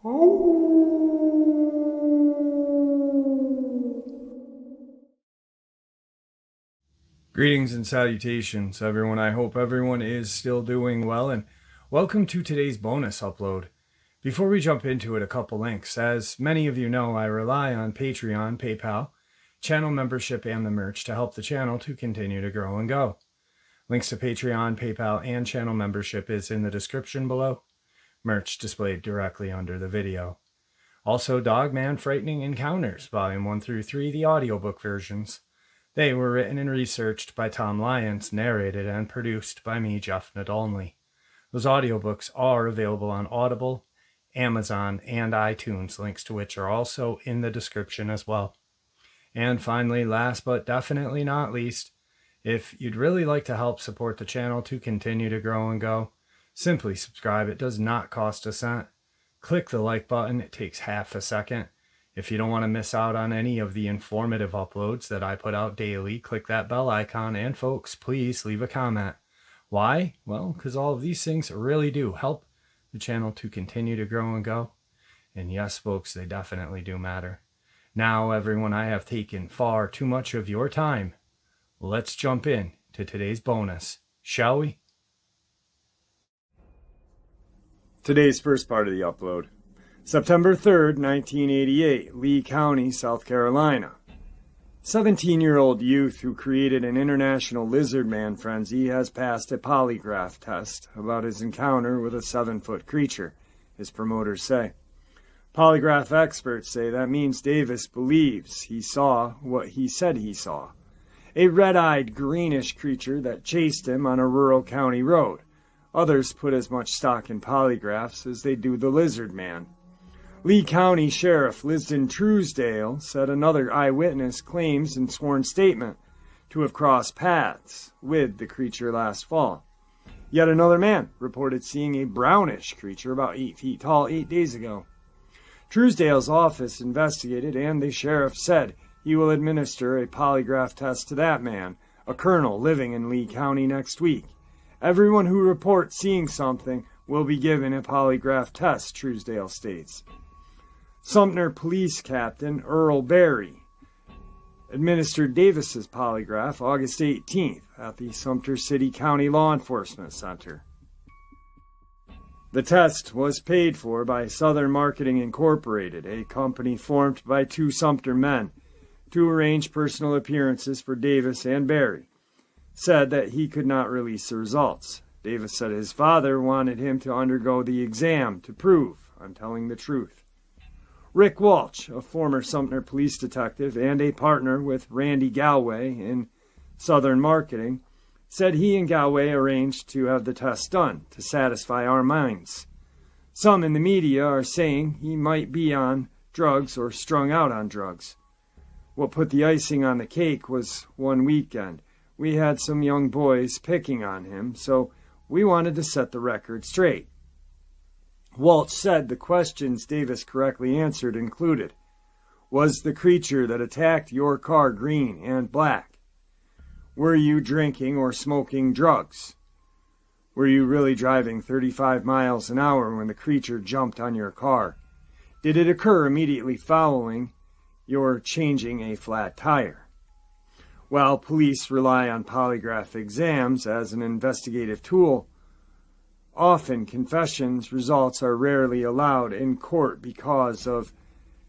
Greetings and salutations, everyone. I hope everyone is still doing well, and welcome to today's bonus upload. Before we jump into it, a couple links. As many of you know, I rely on Patreon, PayPal, channel membership, and the merch to help the channel to continue to grow and go. Links to Patreon, PayPal, and channel membership is in the description below. Merch displayed directly under the video. Also, Dogman Frightening Encounters, Volume 1 through 3, the audiobook versions. They were written and researched by Tom Lyons, narrated and produced by me, Jeff Nadolny. Those audiobooks are available on Audible, Amazon, and iTunes, links to which are also in the description as well. And finally, last but definitely not least, if you'd really like to help support the channel to continue to grow and go, simply subscribe. It does not cost a cent. Click the like button. It takes half a second. If you don't want to miss out on any of the informative uploads that I put out daily, click that bell icon. And folks, please leave a comment. Why? Well, because all of these things really do help the channel to continue to grow and go. And yes, folks, they definitely do matter. Now, everyone, I have taken far too much of your time. Let's jump in to today's bonus, shall we? Today's first part of the upload. September 3rd, 1988, Lee County, South Carolina. 17-year-old youth who created an international lizard man frenzy has passed a polygraph test about his encounter with a 7-foot creature, his promoters say. Polygraph experts say that means Davis believes he saw what he said he saw. A red-eyed, greenish creature that chased him on a rural county road. Others put as much stock in polygraphs as they do the lizard man. Lee County Sheriff Lisden Truesdale said another eyewitness claims in sworn statement to have crossed paths with the creature last fall. Yet another man reported seeing a brownish creature about 8 feet tall 8 days ago. Truesdale's office investigated, and the sheriff said he will administer a polygraph test to that man, a colonel living in Lee County, next week. Everyone who reports seeing something will be given a polygraph test, Truesdale states. Sumter Police Captain Earl Berry administered Davis's polygraph August 18th at the Sumter City County Law Enforcement Center. The test was paid for by Southern Marketing Incorporated, a company formed by two Sumter men to arrange personal appearances for Davis, and Berry said that he could not release the results. Davis said his father wanted him to undergo the exam to prove I'm telling the truth. Rick Walsh, a former Sumter police detective and a partner with Randy Galway in Southern Marketing, said he and Galway arranged to have the test done to satisfy our minds. Some in the media are saying he might be on drugs or strung out on drugs. What put the icing on the cake was one weekend. We had some young boys picking on him, so we wanted to set the record straight. Walsh said the questions Davis correctly answered included: was the creature that attacked your car green and black? Were you drinking or smoking drugs? Were you really driving 35 miles an hour when the creature jumped on your car? Did it occur immediately following your changing a flat tire? While police rely on polygraph exams as an investigative tool, often confessions results are rarely allowed in court because of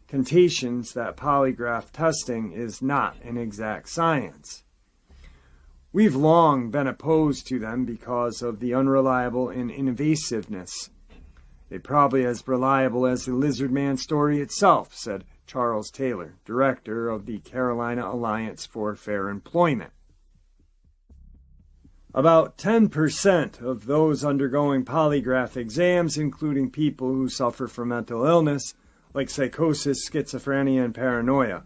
contentions that polygraph testing is not an exact science. We've long been opposed to them because of the unreliable and invasiveness. They're probably as reliable as the lizard man story itself, said Charles Taylor, director of the Carolina Alliance for Fair Employment. About 10% of those undergoing polygraph exams, including people who suffer from mental illness, like psychosis, schizophrenia, and paranoia,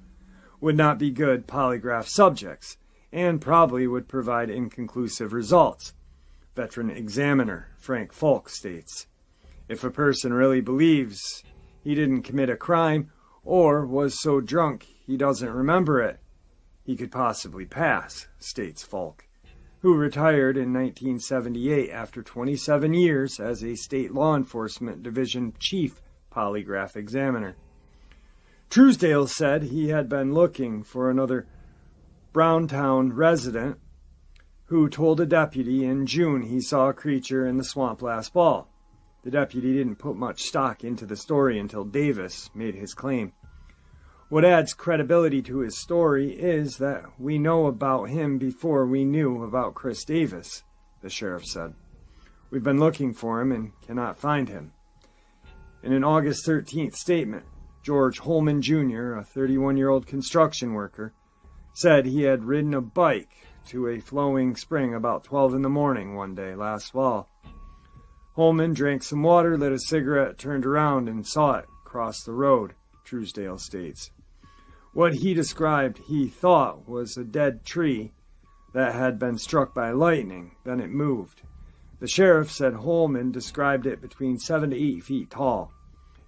would not be good polygraph subjects, and probably would provide inconclusive results, veteran examiner Frank Falk states. If a person really believes he didn't commit a crime or was so drunk he doesn't remember it, he could possibly pass, states Falk, who retired in 1978 after 27 years as a state law enforcement division chief polygraph examiner. Truesdale said he had been looking for another Browntown resident who told a deputy in June he saw a creature in the swamp last fall. The deputy didn't put much stock into the story until Davis made his claim. What adds credibility to his story is that we know about him before we knew about Chris Davis, the sheriff said. We've been looking for him and cannot find him. In an August 13th statement, George Holman Jr., a 31-year-old construction worker, said he had ridden a bike to a flowing spring about 12 in the morning one day last fall. Holman drank some water, lit a cigarette, turned around, and saw it cross the road, Truesdale states. What he described he thought was a dead tree that had been struck by lightning, then it moved. The sheriff said Holman described it between 7 to 8 feet tall.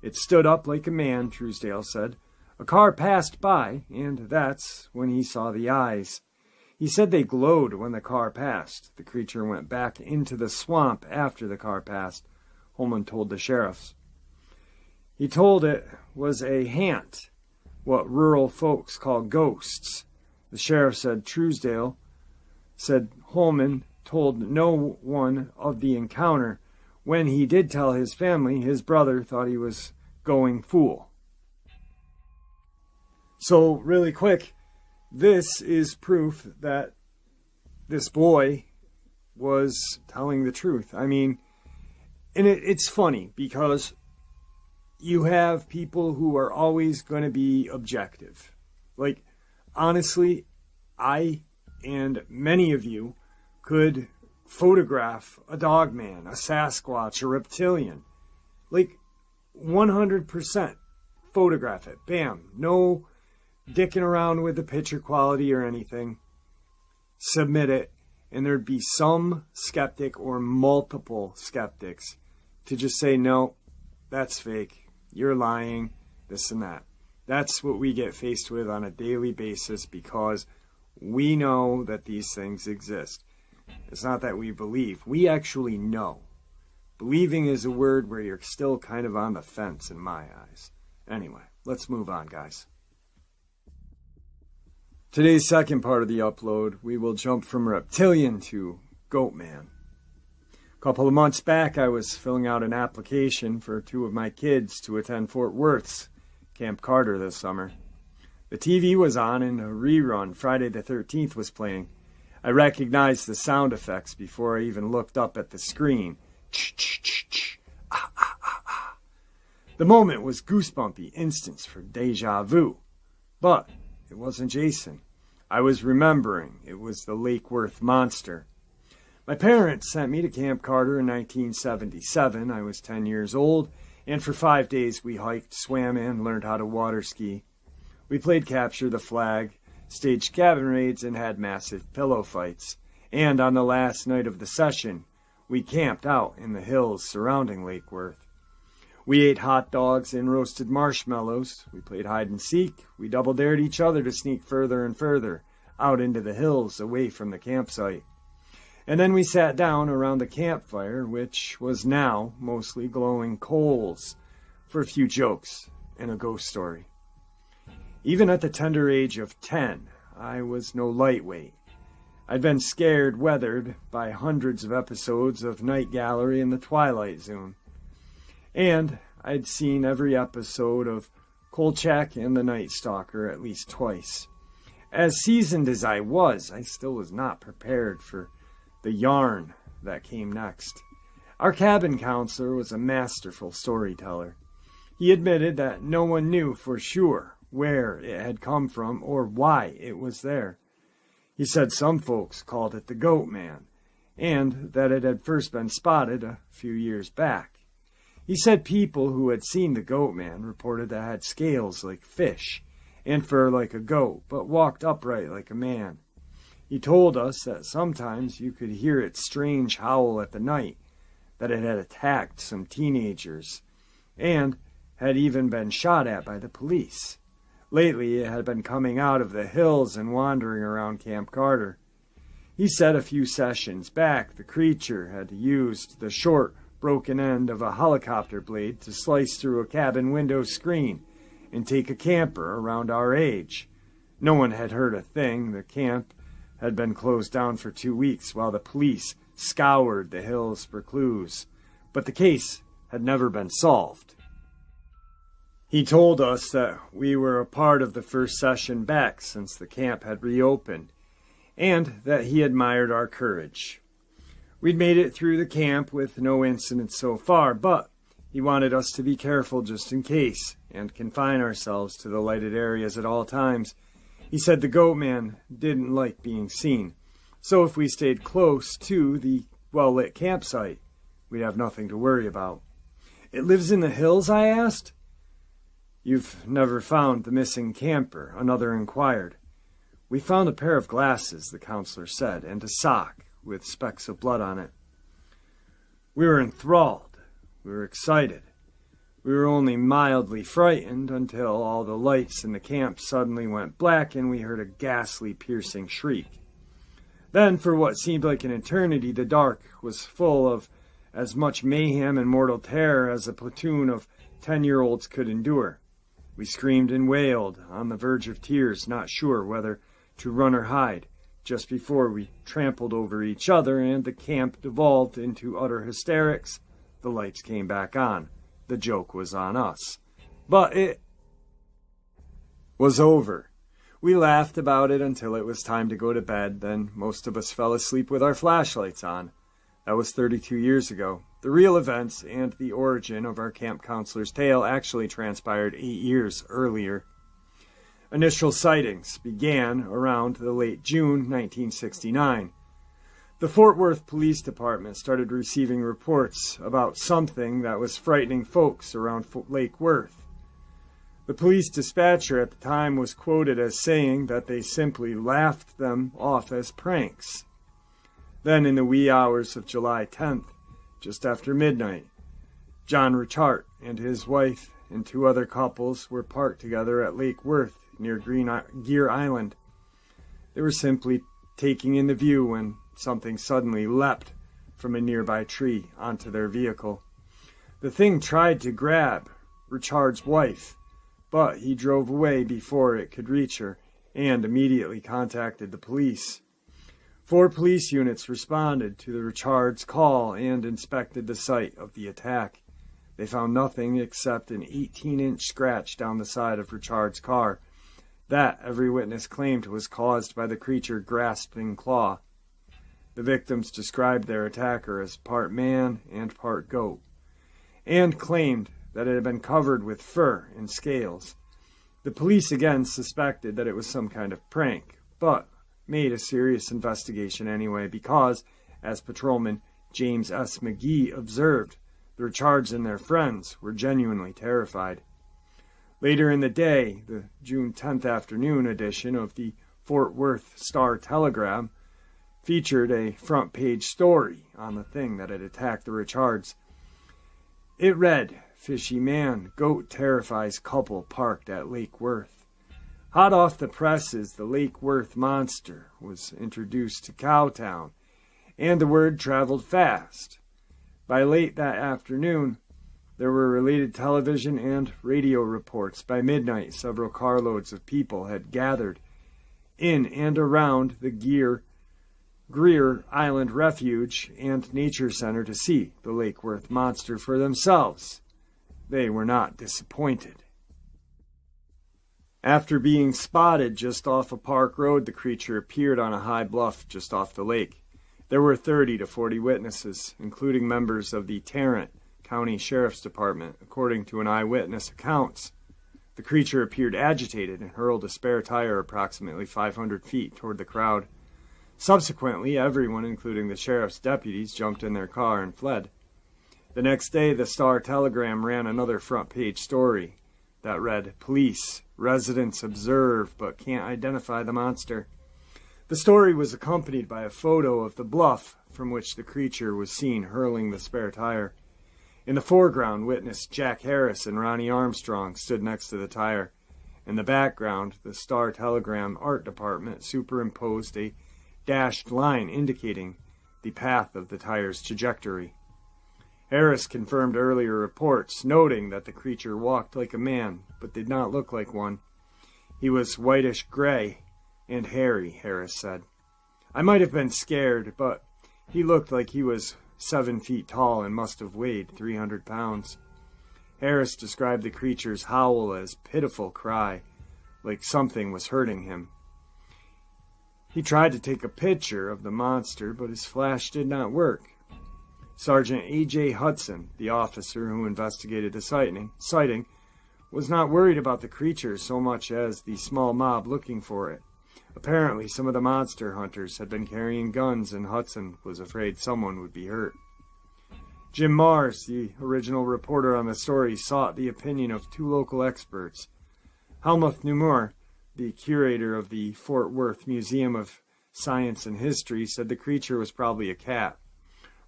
It stood up like a man, Truesdale said. A car passed by, and that's when he saw the eyes. He said they glowed when the car passed. The creature went back into the swamp after the car passed, Holman told the sheriffs. He told it was a hant, what rural folks call ghosts. The sheriff said Truesdale said Holman told no one of the encounter. When he did tell his family, his brother thought he was going fool. So, really quick, this is proof that this boy was telling the truth. I mean, and it's funny because you have people who are always going to be objective. Like, honestly, I and many of you could photograph a Dogman, a Sasquatch, a Reptilian. Like, 100% photograph it. Bam. No dicking around with the picture quality or anything. Submit it, and there'd be some skeptic or multiple skeptics to just say, no, that's fake. You're lying, this and that. That's what we get faced with on a daily basis because we know that these things exist. It's not that we believe. We actually know. Believing is a word where you're still kind of on the fence in my eyes. Anyway, let's move on, guys. Today's second part of the upload, we will jump from Reptilian to Goatman. A couple of months back, I was filling out an application for 2 of my kids to attend Fort Worth's Camp Carter this summer. The TV was on and a rerun, Friday the 13th, was playing. I recognized the sound effects before I even looked up at the screen. Ch-ch-ch-ch. Ah, ah, ah, ah. The moment was goosebumpy, instance for deja vu. But it wasn't Jason. I was remembering. It was the Lake Worth monster. My parents sent me to Camp Carter in 1977. I was 10 years old, and for 5 days we hiked, swam, and learned how to water ski. We played capture the flag, staged cabin raids, and had massive pillow fights. And on the last night of the session, we camped out in the hills surrounding Lake Worth. We ate hot dogs and roasted marshmallows. We played hide and seek. We double-dared each other to sneak further and further out into the hills away from the campsite. And then we sat down around the campfire, which was now mostly glowing coals, for a few jokes and a ghost story. Even at the tender age of 10, I was no lightweight. I'd been scared, weathered by hundreds of episodes of Night Gallery and The Twilight Zone. And I'd seen every episode of Kolchak and The Night Stalker at least twice. As seasoned as I was, I still was not prepared for the yarn that came next. Our cabin counselor was a masterful storyteller. He admitted that no one knew for sure where it had come from or why it was there. He said some folks called it the Goatman, and that it had first been spotted a few years back. He said people who had seen the Goatman reported that it had scales like fish and fur like a goat, but walked upright like a man. He told us that sometimes you could hear its strange howl at the night, that it had attacked some teenagers, and had even been shot at by the police. Lately, it had been coming out of the hills and wandering around Camp Carter. He said a few sessions back the creature had used the short, broken end of a helicopter blade to slice through a cabin window screen and take a camper around our age. No one had heard a thing. The camp had been closed down for 2 weeks while the police scoured the hills for clues, but the case had never been solved. He told us that we were a part of the first session back since the camp had reopened, and that he admired our courage. We'd made it through the camp with no incidents so far, but he wanted us to be careful just in case, and confine ourselves to the lighted areas at all times. He said the Goatman didn't like being seen, so if we stayed close to the well-lit campsite, we'd have nothing to worry about. "It lives in the hills?" I asked. "You've never found the missing camper?" another inquired. "We found a pair of glasses," the counselor said, "and a sock with specks of blood on it." We were enthralled. We were excited. We were only mildly frightened until all the lights in the camp suddenly went black and we heard a ghastly, piercing shriek. Then, for what seemed like an eternity, the dark was full of as much mayhem and mortal terror as a platoon of 10-year-olds could endure. We screamed and wailed, on the verge of tears, not sure whether to run or hide. Just before we trampled over each other and the camp devolved into utter hysterics, the lights came back on. The joke was on us. But it was over. We laughed about it until it was time to go to bed, then most of us fell asleep with our flashlights on. That was 32 years ago. The real events and the origin of our camp counselor's tale actually transpired 8 years earlier. Initial sightings began around the late June 1969. The Fort Worth Police Department started receiving reports about something that was frightening folks around Lake Worth. The police dispatcher at the time was quoted as saying that they simply laughed them off as pranks. Then, in the wee hours of July 10th, just after midnight, John Richart and his wife and 2 other couples were parked together at Lake Worth near Gear Island. They were simply taking in the view when something suddenly leapt from a nearby tree onto their vehicle. The thing tried to grab Richard's wife, but he drove away before it could reach her and immediately contacted the police. 4 police units responded to the Richard's call and inspected the site of the attack. They found nothing except an 18-inch scratch down the side of Richard's car. That, every witness claimed, was caused by the creature grasping claw. The victims described their attacker as part man and part goat, and claimed that it had been covered with fur and scales. The police again suspected that it was some kind of prank, but made a serious investigation anyway because, as Patrolman James S. McGee observed, the Richards and their friends were genuinely terrified. Later in the day, the June 10th afternoon edition of the Fort Worth Star-Telegram featured a front-page story on the thing that had attacked the Richards. It read, "Fishy man, goat terrifies couple parked at Lake Worth." Hot off the presses, the Lake Worth monster was introduced to Cowtown, and the word traveled fast. By late that afternoon, there were related television and radio reports. By midnight, several carloads of people had gathered in and around the Greer Island Refuge and Nature Center to see the Lake Worth monster for themselves. They were not disappointed. After being spotted just off a park road, the creature appeared on a high bluff just off the lake. There were 30 to 40 witnesses, including members of the Tarrant County Sheriff's Department, according to an eyewitness accounts. The creature appeared agitated and hurled a spare tire approximately 500 feet toward the crowd. Subsequently, everyone, including the sheriff's deputies, jumped in their car and fled. The next day, the Star-Telegram ran another front-page story that read, "Police, residents observe but can't identify the monster." The story was accompanied by a photo of the bluff from which the creature was seen hurling the spare tire. In the foreground, witness Jack Harris and Ronnie Armstrong stood next to the tire. In the background, the Star-Telegram art department superimposed a dashed line indicating the path of the tire's trajectory. Harris confirmed earlier reports, noting that the creature walked like a man, but did not look like one. He was whitish-gray and hairy, Harris said. I might have been scared, but he looked like he was 7 feet tall and must have weighed 300 pounds. Harris described the creature's howl as pitiful cry, like something was hurting him. He tried to take a picture of the monster, but his flash did not work. Sergeant A.J. Hudson, the officer who investigated the sighting, was not worried about the creature so much as the small mob looking for it. Apparently, some of the monster hunters had been carrying guns, and Hudson was afraid someone would be hurt. Jim Mars, the original reporter on the story, sought the opinion of 2 local experts. Helmuth Neumar, the curator of the Fort Worth Museum of Science and History, said the creature was probably a cat.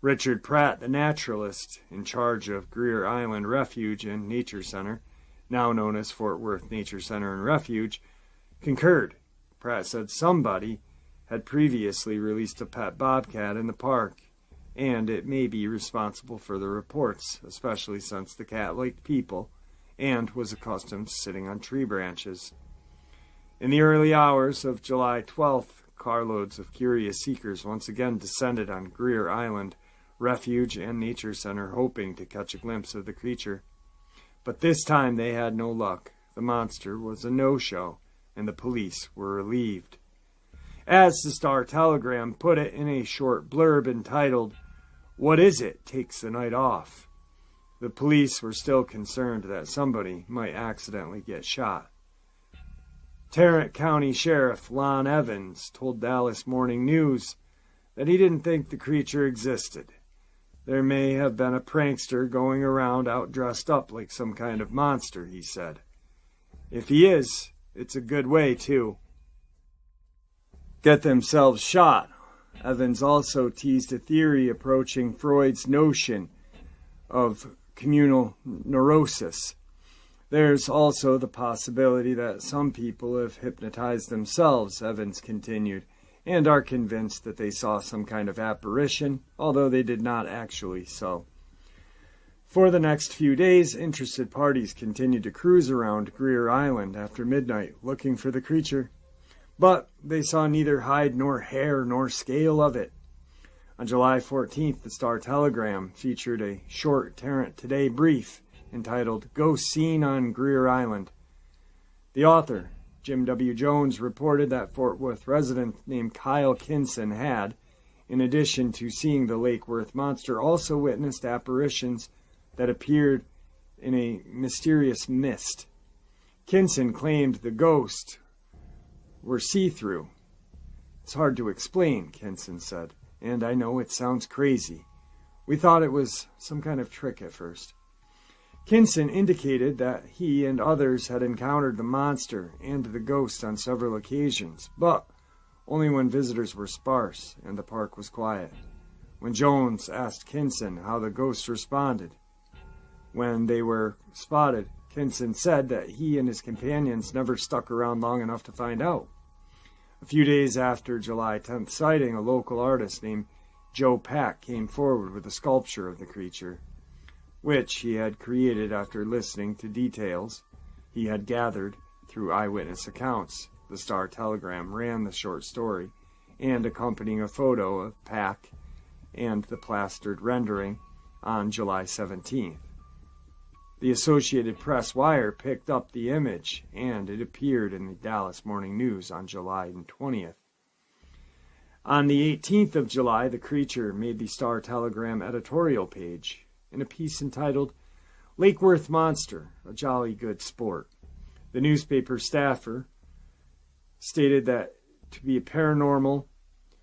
Richard Pratt, the naturalist in charge of Greer Island Refuge and Nature Center, now known as Fort Worth Nature Center and Refuge, concurred. Pratt said somebody had previously released a pet bobcat in the park, and it may be responsible for the reports, especially since the cat liked people and was accustomed to sitting on tree branches. In the early hours of July 12th, carloads of curious seekers once again descended on Greer Island Refuge and Nature Center, hoping to catch a glimpse of the creature. But this time they had no luck. The monster was a no-show, and the police were relieved. As the Star-Telegram put it in a short blurb entitled, "What is it? Takes the night off." The police were still concerned that somebody might accidentally get shot. Tarrant County Sheriff Lon Evans told Dallas Morning News that he didn't think the creature existed. There may have been a prankster going around out dressed up like some kind of monster, he said. If he is, it's a good way to get themselves shot. Evans also teased a theory approaching Freud's notion of communal neurosis. There's also the possibility that some people have hypnotized themselves, Evans continued, and are convinced that they saw some kind of apparition, although they did not actually so. For the next few days, interested parties continued to cruise around Greer Island after midnight looking for the creature, but they saw neither hide nor hair nor scale of it. On July 14th, the Star-Telegram featured a short Tarrant Today brief entitled "Ghost Seen on Greer Island." The author, Jim W. Jones, reported that Fort Worth resident named Kyle Kinson had, in addition to seeing the Lake Worth monster, also witnessed apparitions that appeared in a mysterious mist. Kinson claimed the ghosts were see-through. "It's hard to explain," Kinson said, "and I know it sounds crazy. We thought it was some kind of trick at first." Kinson indicated that he and others had encountered the monster and the ghost on several occasions, but only when visitors were sparse and the park was quiet. When Jones asked Kinson how the ghosts responded when they were spotted, Kinson said that he and his companions never stuck around long enough to find out. A few days after July 10th sighting, a local artist named Joe Pack came forward with a sculpture of the creature, which he had created after listening to details he had gathered through eyewitness accounts. The Star-Telegram ran the short story and accompanying a photo of Pack and the plastered rendering on July 17th. The Associated Press wire picked up the image, and it appeared in the Dallas Morning News on July 20th. On the 18th of July, the creature made the Star-Telegram editorial page in a piece entitled "Lake Worth Monster, a Jolly Good Sport." The newspaper staffer stated that to be a paranormal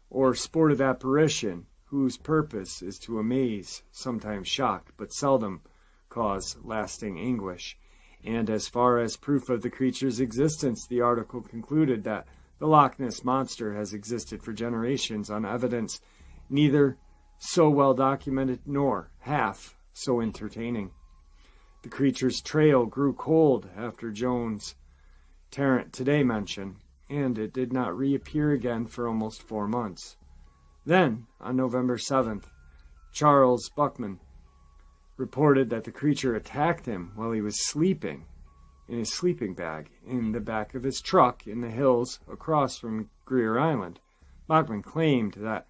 or sportive apparition whose purpose is to amaze, sometimes shock, but seldom cause lasting anguish. And as far as proof of the creature's existence, the article concluded that the Loch Ness Monster has existed for generations on evidence neither so well documented nor half so entertaining. The creature's trail grew cold after Jones' Tarrant Today mention, and it did not reappear again for almost 4 months. Then, on November 7th, Charles Buckman, reported that the creature attacked him while he was sleeping in his sleeping bag in the back of his truck in the hills across from Greer Island. Dogman claimed that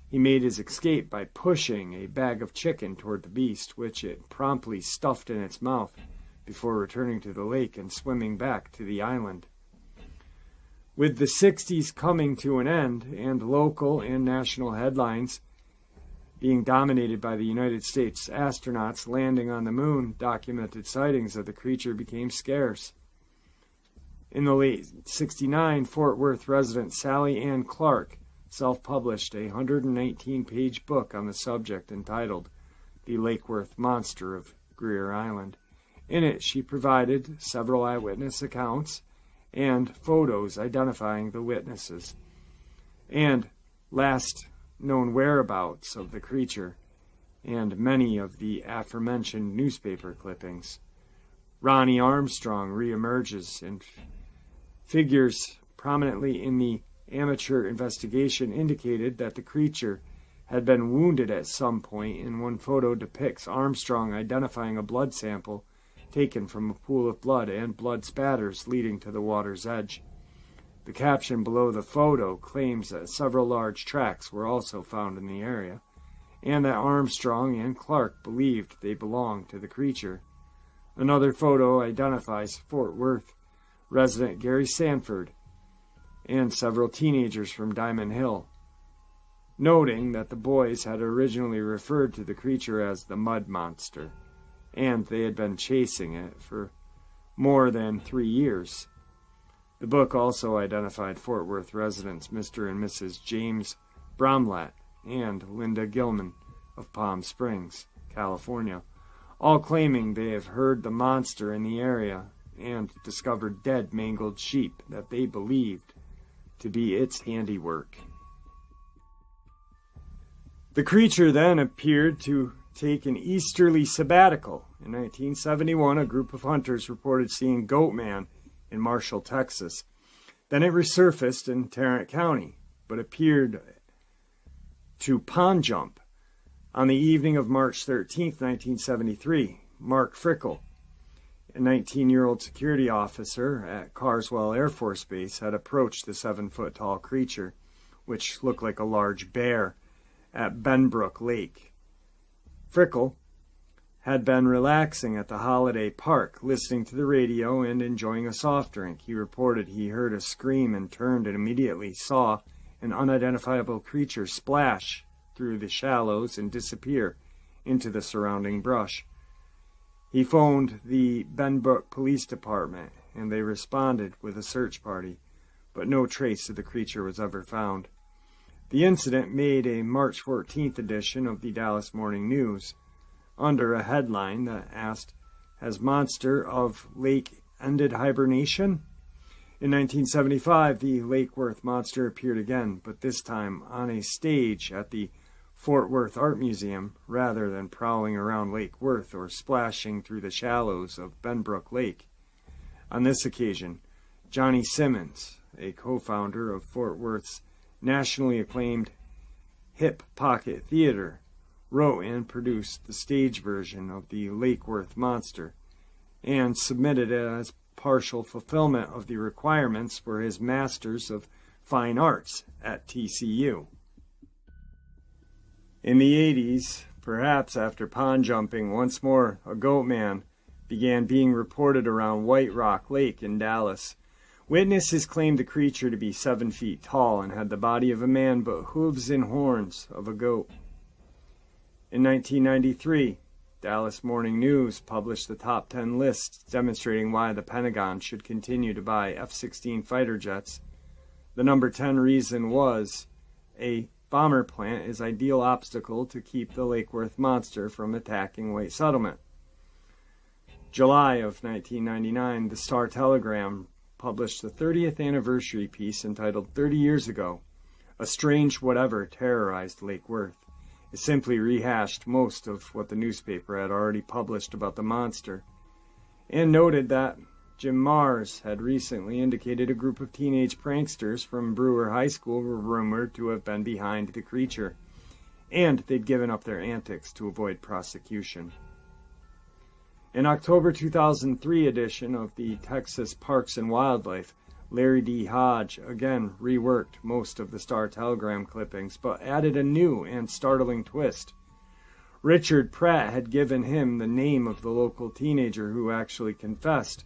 he made his escape by pushing a bag of chicken toward the beast, which it promptly stuffed in its mouth before returning to the lake and swimming back to the island. With the 60s coming to an end and local and national headlines being dominated by the United States astronauts landing on the moon, documented sightings of the creature became scarce. In the late 1969, Fort Worth resident Sally Ann Clark self-published a 119-page book on the subject entitled The Lake Worth Monster of Greer Island. In it, she provided several eyewitness accounts and photos identifying the witnesses and last known whereabouts of the creature and many of the aforementioned newspaper clippings. Ronnie Armstrong reemerges and figures prominently in the amateur investigation indicated that the creature had been wounded at some point, and one photo depicts Armstrong identifying a blood sample taken from a pool of blood and blood spatters leading to the water's edge. The caption below the photo claims that several large tracks were also found in the area, and that Armstrong and Clark believed they belonged to the creature. Another photo identifies Fort Worth resident Gary Sanford and several teenagers from Diamond Hill, noting that the boys had originally referred to the creature as the Mud Monster, and they had been chasing it for more than 3 years. The book also identified Fort Worth residents Mr. and Mrs. James Bromlett and Linda Gilman of Palm Springs, California, all claiming they have heard the monster in the area and discovered dead, mangled sheep that they believed to be its handiwork. The creature then appeared to take an easterly sabbatical. In 1971, a group of hunters reported seeing Goatman in Marshall, Texas. Then it resurfaced in Tarrant County, but appeared to pond jump. On the evening of March 13, 1973, Mark Frickle, a 19-year-old security officer at Carswell Air Force Base, had approached the 7-foot-tall creature, which looked like a large bear, at Benbrook Lake. Frickle had been relaxing at the holiday park, listening to the radio and enjoying a soft drink. He reported he heard a scream and turned and immediately saw an unidentifiable creature splash through the shallows and disappear into the surrounding brush. He phoned the Benbrook Police Department, and they responded with a search party, but no trace of the creature was ever found. The incident made a March 14th edition of the Dallas Morning News under a headline that asked, "Has monster of lake ended hibernation?" In 1975, the Lake Worth monster appeared again, but this time on a stage at the Fort Worth Art Museum, rather than prowling around Lake Worth or splashing through the shallows of Benbrook Lake. On this occasion, Johnny Simmons, a co-founder of Fort Worth's nationally acclaimed Hip Pocket Theater, wrote and produced the stage version of the Lake Worth monster and submitted it as partial fulfillment of the requirements for his Masters of Fine Arts at TCU. In the 80s, perhaps after pond jumping, once more a Goatman began being reported around White Rock Lake in Dallas. Witnesses claimed the creature to be 7 feet tall and had the body of a man but hooves and horns of a goat. In 1993, Dallas Morning News published the top 10 lists demonstrating why the Pentagon should continue to buy F-16 fighter jets. The number 10 reason was a bomber plant is ideal obstacle to keep the Lake Worth monster from attacking White Settlement. July of 1999, the Star-Telegram published the 30th anniversary piece entitled 30 Years Ago, A Strange Whatever Terrorized Lake Worth. It simply rehashed most of what the newspaper had already published about the monster, and noted that Jim Mars had recently indicated a group of teenage pranksters from Brewer High School were rumored to have been behind the creature, and they'd given up their antics to avoid prosecution. An October 2003 edition of the Texas Parks and Wildlife, Larry D. Hodge again reworked most of the Star-Telegram clippings, but added a new and startling twist. Richard Pratt had given him the name of the local teenager who actually confessed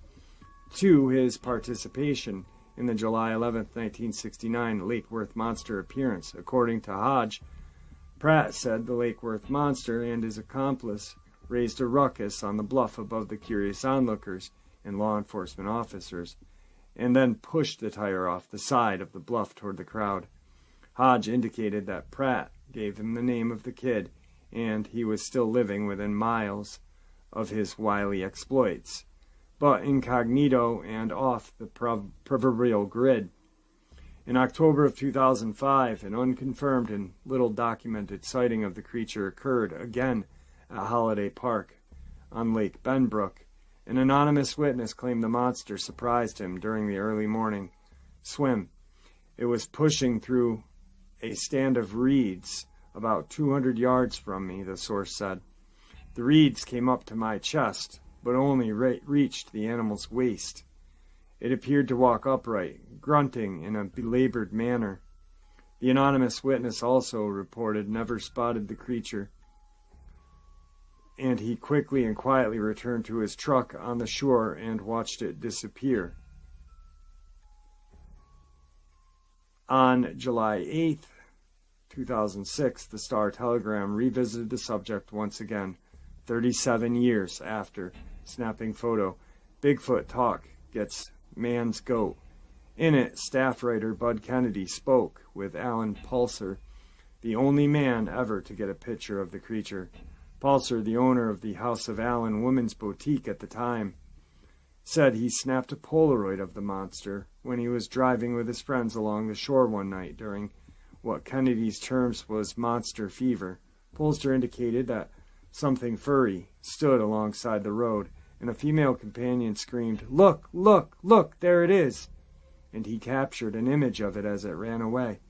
to his participation in the July 11, 1969 Lake Worth monster appearance. According to Hodge, Pratt said the Lake Worth monster and his accomplice raised a ruckus on the bluff above the curious onlookers and law enforcement officers, and then pushed the tire off the side of the bluff toward the crowd. Hodge indicated that Pratt gave him the name of the kid, and he was still living within miles of his wily exploits, but incognito and off the proverbial grid. In October of 2005, an unconfirmed and little documented sighting of the creature occurred again at Holiday Park on Lake Benbrook. An anonymous witness claimed the monster surprised him during the early morning swim. It was pushing through a stand of reeds about 200 yards from me, the source said. The reeds came up to my chest, but only reached the animal's waist. It appeared to walk upright, grunting in a belabored manner. The anonymous witness also reported never spotted the creature, and he quickly and quietly returned to his truck on the shore and watched it disappear. On July 8th, 2006, the Star-Telegram revisited the subject once again, 37 years after snapping photo. Bigfoot Talk gets man's goat. In it, staff writer Bud Kennedy spoke with Alan Pulser, the only man ever to get a picture of the creature. Pulser, the owner of the House of Allen women's boutique at the time, said he snapped a Polaroid of the monster when he was driving with his friends along the shore one night during what Kennedy's terms was monster fever. Pulser indicated that something furry stood alongside the road, and a female companion screamed, "Look, look, look, there it is!" And he captured an image of it as it ran away.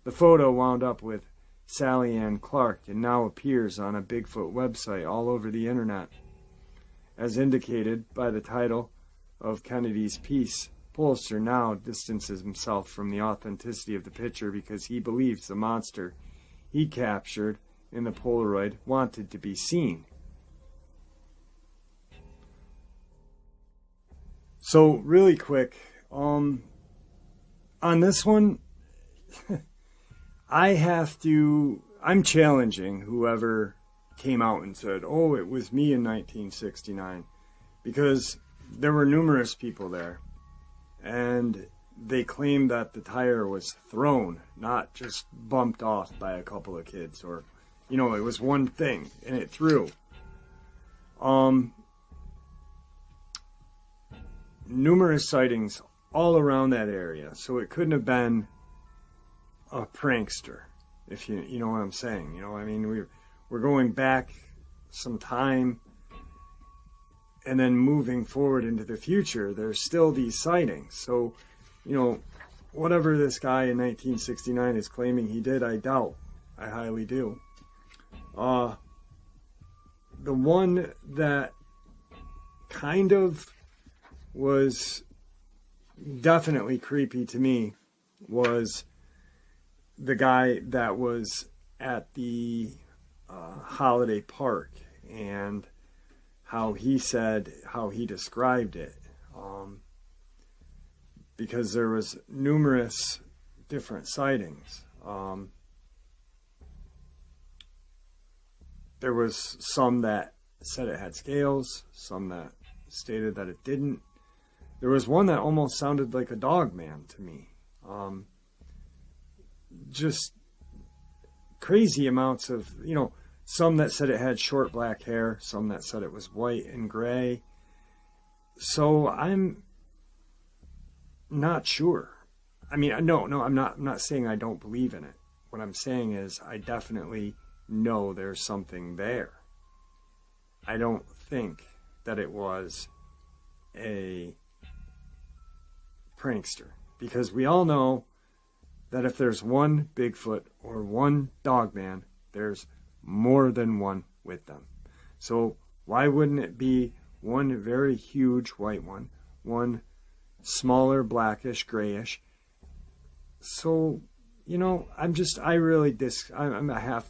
The photo wound up with Sally Ann Clark and now appears on a Bigfoot website all over the internet. As indicated by the title of Kennedy's piece, Pulser now distances himself from the authenticity of the picture because he believes the monster he captured in the Polaroid wanted to be seen. So really quick, on this one, I'm challenging whoever came out and said, "Oh, it was me in 1969," because there were numerous people there, and they claimed that the tire was thrown, not just bumped off by a couple of kids, or, it was one thing, and it threw. Numerous sightings all around that area, so it couldn't have been a prankster, if you know what I'm saying. We're going back some time, and then moving forward into the future, there's still these sightings. So, whatever this guy in 1969 is claiming he did, I doubt. I highly do. The one that kind of was definitely creepy to me was the guy that was at the Holiday Park, and how he described it, because there was numerous different sightings. There was some that said it had scales, some that stated that it didn't. There was one that almost sounded like a Dogman to me. Just crazy amounts of, some that said it had short black hair, some that said it was white and gray. So I'm not sure. No, I'm not saying I don't believe in it. What I'm saying is I definitely know there's something there. I don't think that it was a prankster, because we all know that if there's one Bigfoot or one Dogman, there's more than one with them. So why wouldn't it be one very huge white one smaller blackish grayish. So, I have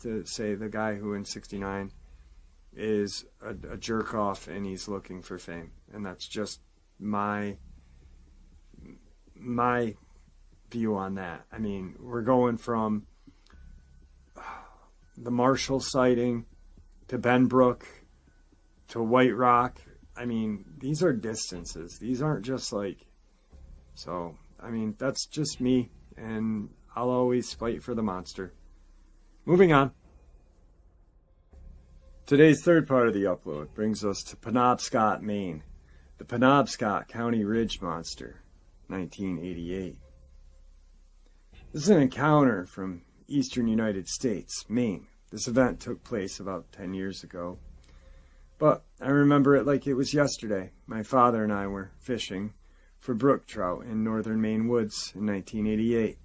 to say the guy who in 69 is a jerk off and he's looking for fame. And that's just my view on that. I mean, we're going from the Marshall sighting to Benbrook to White Rock. I mean, these are distances. These aren't just so, I mean, that's just me, and I'll always fight for the monster. Moving on. Today's third part of the upload brings us to Penobscot, Maine. The Penobscot County Ridge Monster, 1988. This is an encounter from eastern United States, Maine. This event took place about 10 years ago. But I remember it like it was yesterday. My father and I were fishing for brook trout in northern Maine woods in 1988.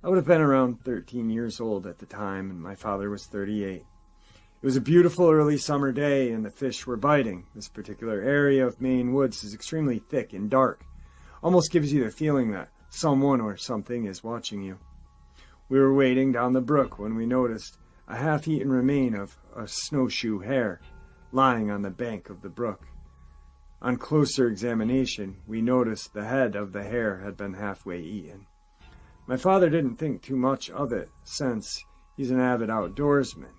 I would have been around 13 years old at the time, and my father was 38. It was a beautiful early summer day, and the fish were biting. This particular area of Maine woods is extremely thick and dark. Almost gives you the feeling that someone or something is watching you. We were wading down the brook when we noticed a half-eaten remain of a snowshoe hare lying on the bank of the brook. On closer examination, we noticed the head of the hare had been halfway eaten. My father didn't think too much of it, since he's an avid outdoorsman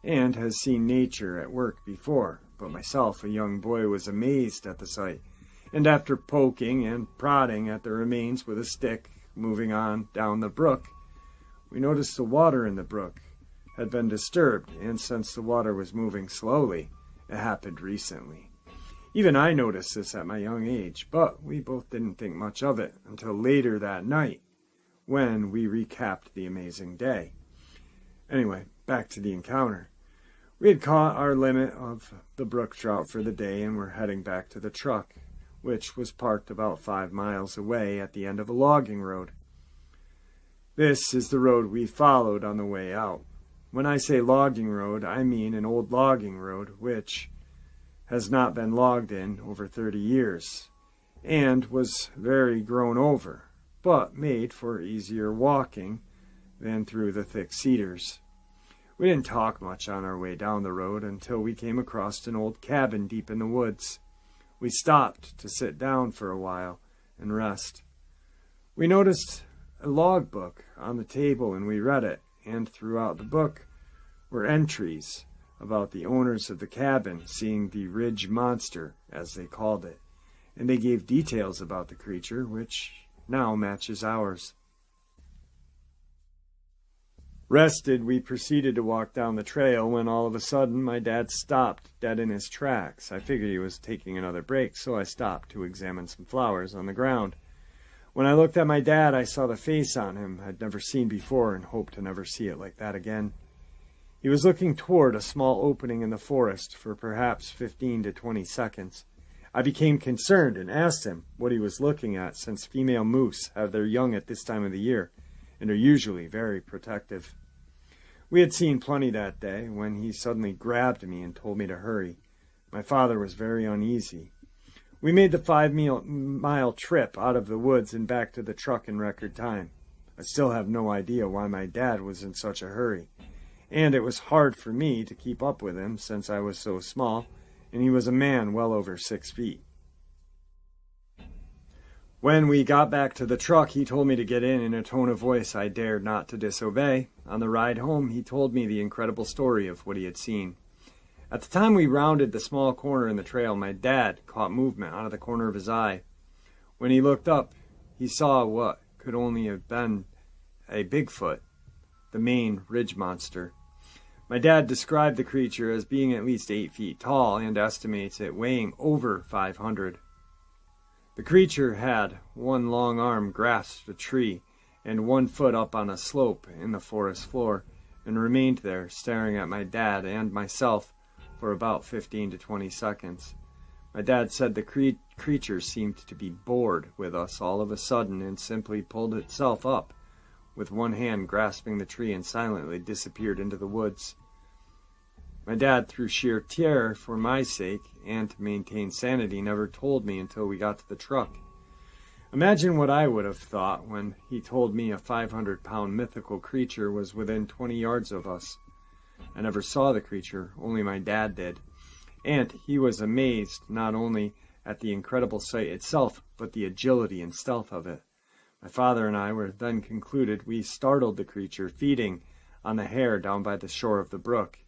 and has seen nature at work before, but myself, a young boy, was amazed at the sight, and after poking and prodding at the remains with a stick, moving on down the brook, we noticed the water in the brook had been disturbed, and since the water was moving slowly, it happened recently. Even I noticed this at my young age, but we both didn't think much of it until later that night, when we recapped the amazing day. Anyway, back to the encounter. We had caught our limit of the brook trout for the day and were heading back to the truck, which was parked about 5 miles away at the end of a logging road. This is the road we followed on the way out. When I say logging road, I mean an old logging road which has not been logged in over 30 years and was very grown over, but made for easier walking than through the thick cedars. We didn't talk much on our way down the road until we came across an old cabin deep in the woods. We stopped to sit down for a while and rest. We noticed a logbook on the table and we read it, and throughout the book were entries about the owners of the cabin seeing the Ridge Monster, as they called it, and they gave details about the creature which now matches ours. Rested, we proceeded to walk down the trail when all of a sudden my dad stopped dead in his tracks. I figured he was taking another break, so I stopped to examine some flowers on the ground. When I looked at my dad, I saw the face on him I'd never seen before and hoped to never see it like that again. He was looking toward a small opening in the forest for perhaps 15 to 20 seconds. I became concerned and asked him what he was looking at, since female moose have their young at this time of the year and are usually very protective. We had seen plenty that day when he suddenly grabbed me and told me to hurry. My father was very uneasy. We made the 5-mile trip out of the woods and back to the truck in record time. I still have no idea why my dad was in such a hurry, and it was hard for me to keep up with him since I was so small, and he was a man well over 6 feet. When we got back to the truck, he told me to get in a tone of voice I dared not to disobey. On the ride home, he told me the incredible story of what he had seen. At the time we rounded the small corner in the trail, my dad caught movement out of the corner of his eye. When he looked up, he saw what could only have been a Bigfoot, the Maine Ridge Monster. My dad described the creature as being at least 8 feet tall and estimates it weighing over 500. The creature had one long arm grasped a tree and 1 foot up on a slope in the forest floor, and remained there staring at my dad and myself for about 15 to 20 seconds. My dad said the creature seemed to be bored with us all of a sudden and simply pulled itself up, with one hand grasping the tree, and silently disappeared into the woods. My dad, through sheer terror for my sake and to maintain sanity, never told me until we got to the truck. Imagine what I would have thought when he told me a 500-pound mythical creature was within 20 yards of us. I never saw the creature, only my dad did. And he was amazed not only at the incredible sight itself, but the agility and stealth of it. My father and I were then concluded we startled the creature feeding on the hare down by the shore of the brook.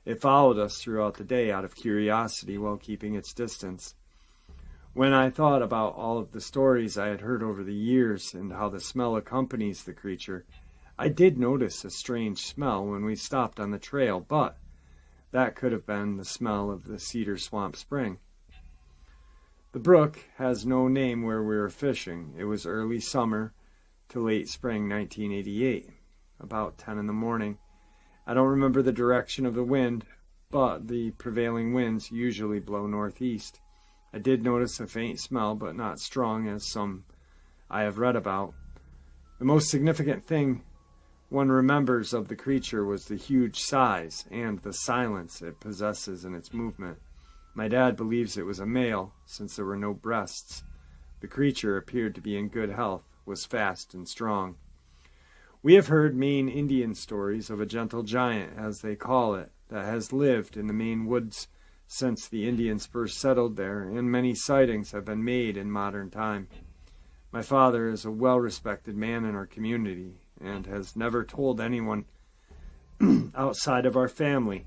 It followed us throughout the day out of curiosity while keeping its distance. When I thought about all of the stories I had heard over the years and how the smell accompanies the creature, I did notice a strange smell when we stopped on the trail, but that could have been the smell of the Cedar Swamp Spring. The brook has no name where we were fishing. It was early summer to late spring 1988, about 10 in the morning. I don't remember the direction of the wind, but the prevailing winds usually blow northeast. I did notice a faint smell, but not strong as some I have read about. The most significant thing one remembers of the creature was the huge size and the silence it possesses in its movement. My dad believes it was a male, since there were no breasts. The creature appeared to be in good health, was fast and strong. We have heard Maine Indian stories of a gentle giant, as they call it, that has lived in the Maine woods since the Indians first settled there, and many sightings have been made in modern time. My father is a well-respected man in our community and has never told anyone outside of our family,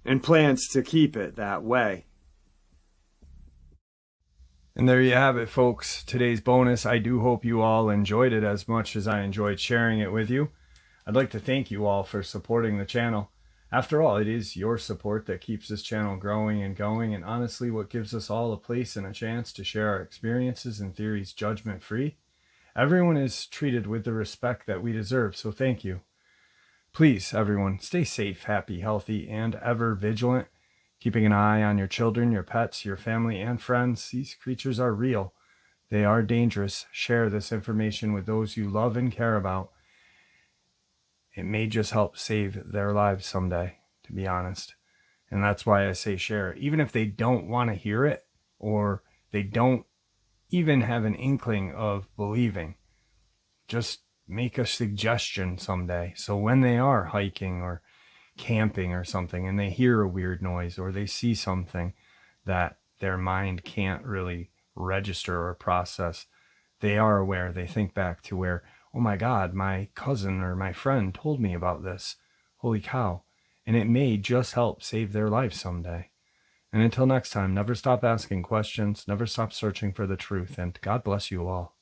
and plans to keep it that way. And there you have it, folks. Today's bonus. I do hope you all enjoyed it as much as I enjoyed sharing it with you. I'd like to thank you all for supporting the channel. After all, it is your support that keeps this channel growing and going, and honestly what gives us all a place and a chance to share our experiences and theories judgment-free. Everyone is treated with the respect that we deserve, so thank you. Please, everyone, stay safe, happy, healthy, and ever vigilant, keeping an eye on your children, your pets, your family, and friends. These creatures are real. They are dangerous. Share this information with those you love and care about. It may just help save their lives someday, to be honest. And that's why I say share it. Even if they don't want to hear it, or they don't even have an inkling of believing, just make a suggestion someday. So when they are hiking or camping or something, and they hear a weird noise, or they see something that their mind can't really register or process, they are aware. They think back to where, oh my God, my cousin or my friend told me about this. Holy cow. And it may just help save their life someday. And until next time, never stop asking questions, never stop searching for the truth, and God bless you all.